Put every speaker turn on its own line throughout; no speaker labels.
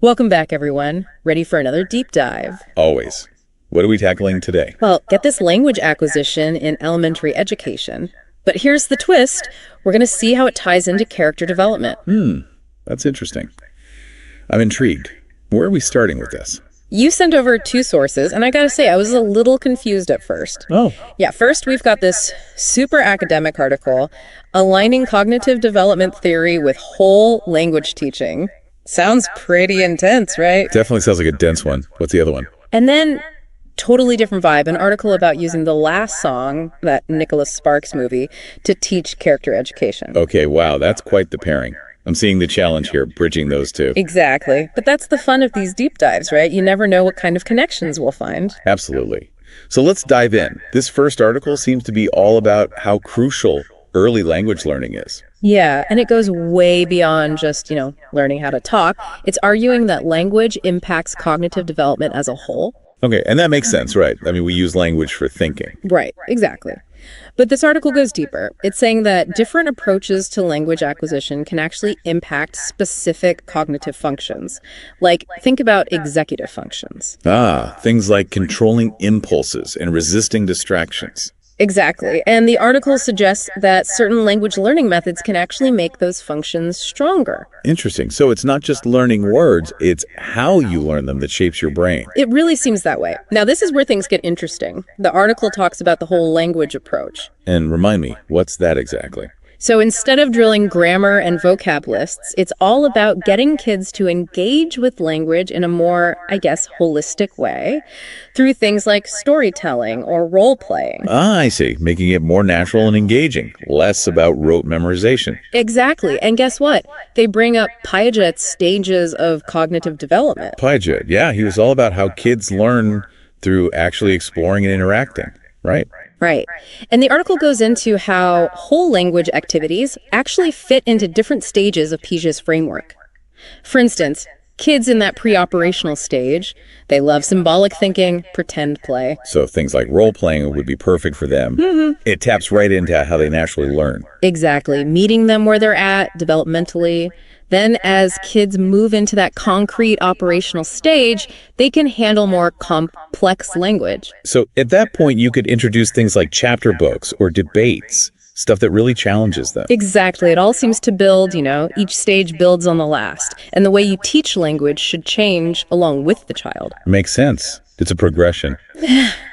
Welcome back, everyone. Ready for another deep dive?
Always. What are we tackling today?
Well, get this language acquisition in elementary education. But here's the twist. We're going to see how it ties into character development.
That's interesting. I'm intrigued. Where are we starting with this?
You sent over two sources, and I gotta say, I was a little confused at first.
Oh.
Yeah, first we've got this super academic article, Aligning Cognitive Development Theory with Whole Language Teaching. Sounds pretty intense, right?
Definitely sounds like a dense one. What's the other one?
And then, totally different vibe, an article about using the last song, that Nicholas Sparks movie, to teach character education.
Okay, wow, that's quite the pairing. I'm seeing the challenge here, bridging those two.
Exactly. But that's the fun of these deep dives, right? You never know what kind of connections we'll find.
Absolutely. So let's dive in. This first article seems to be all about how crucial early language learning is.
Yeah, and it goes way beyond just, learning how to talk. It's arguing that language impacts cognitive development as a whole.
Okay, and that makes sense, right? I mean, we use language for thinking.
Right, exactly. But this article goes deeper. It's saying that different approaches to language acquisition can actually impact specific cognitive functions. Like, think about executive functions.
Things like controlling impulses and resisting distractions.
Exactly. And the article suggests that certain language learning methods can actually make those functions stronger.
Interesting. So it's not just learning words, it's how you learn them that shapes your brain.
It really seems that way. Now, this is where things get interesting. The article talks about the whole language approach.
And remind me, what's that exactly?
So instead of drilling grammar and vocab lists, it's all about getting kids to engage with language in a more, holistic way through things like storytelling or role-playing.
I see. Making it more natural and engaging, less about rote memorization.
Exactly. And guess what? They bring up Piaget's stages of cognitive development.
Piaget, yeah, he was all about how kids learn through actually exploring and interacting, right?
Right. And the article goes into how whole language activities actually fit into different stages of Piaget's framework. For instance, kids in that pre-operational stage, they love symbolic thinking, pretend play.
So things like role-playing would be perfect for them. It taps right into how they naturally learn.
Exactly. Meeting them where they're at developmentally. Then as kids move into that concrete operational stage, they can handle more complex language.
So at that point, you could introduce things like chapter books or debates, stuff that really challenges them.
Exactly. It all seems to build, each stage builds on the last. And the way you teach language should change along with the child.
Makes sense. It's a progression.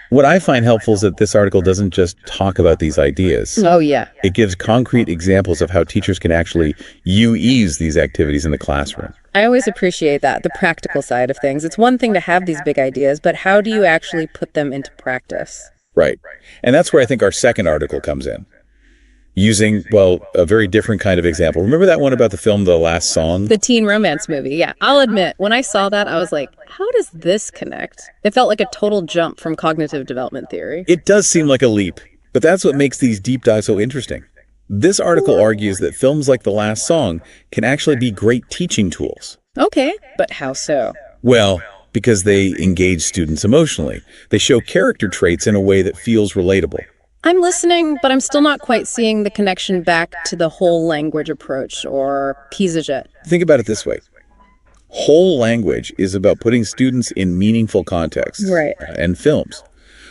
What I find helpful is that this article doesn't just talk about these ideas.
Oh, yeah.
It gives concrete examples of how teachers can actually use these activities in the classroom.
I always appreciate that, the practical side of things. It's one thing to have these big ideas, but how do you actually put them into practice?
Right. And that's where I think our second article comes in. Using, a very different kind of example. Remember that one about the film The Last Song?
The teen romance movie, yeah. I'll admit, when I saw that, I was like, how does this connect? It felt like a total jump from cognitive development theory.
It does seem like a leap, but that's what makes these deep dives so interesting. This article argues that films like The Last Song can actually be great teaching tools.
Okay, but how so?
Well, because they engage students emotionally. They show character traits in a way that feels relatable.
I'm listening, but I'm still not quite seeing the connection back to the whole language approach or Piaget.
Think about it this way. Whole language is about putting students in meaningful contexts.
Right.
And films.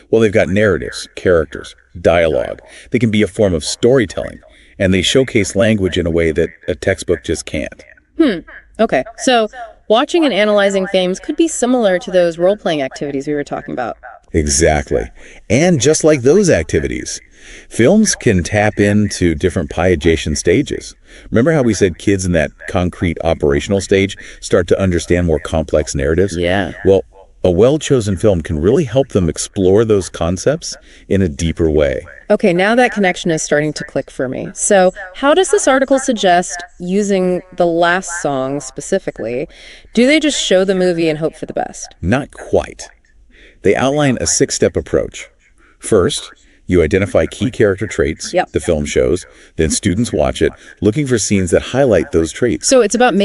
Well, they've got narratives, characters, dialogue. They can be a form of storytelling, and they showcase language in a way that a textbook just can't.
Okay, so watching and analyzing films could be similar to those role-playing activities we were talking about.
Exactly. And just like those activities, films can tap into different Piagetian stages. Remember how we said kids in that concrete operational stage start to understand more complex narratives?
Yeah.
Well, a well-chosen film can really help them explore those concepts in a deeper way.
Okay, now that connection is starting to click for me. So how does this article suggest using The Last Song specifically? Do they just show the movie and hope for the best?
Not quite. They outline a 6-step approach. First, you identify key character traits the film shows, then students watch it, looking for scenes that highlight those traits.
So it's about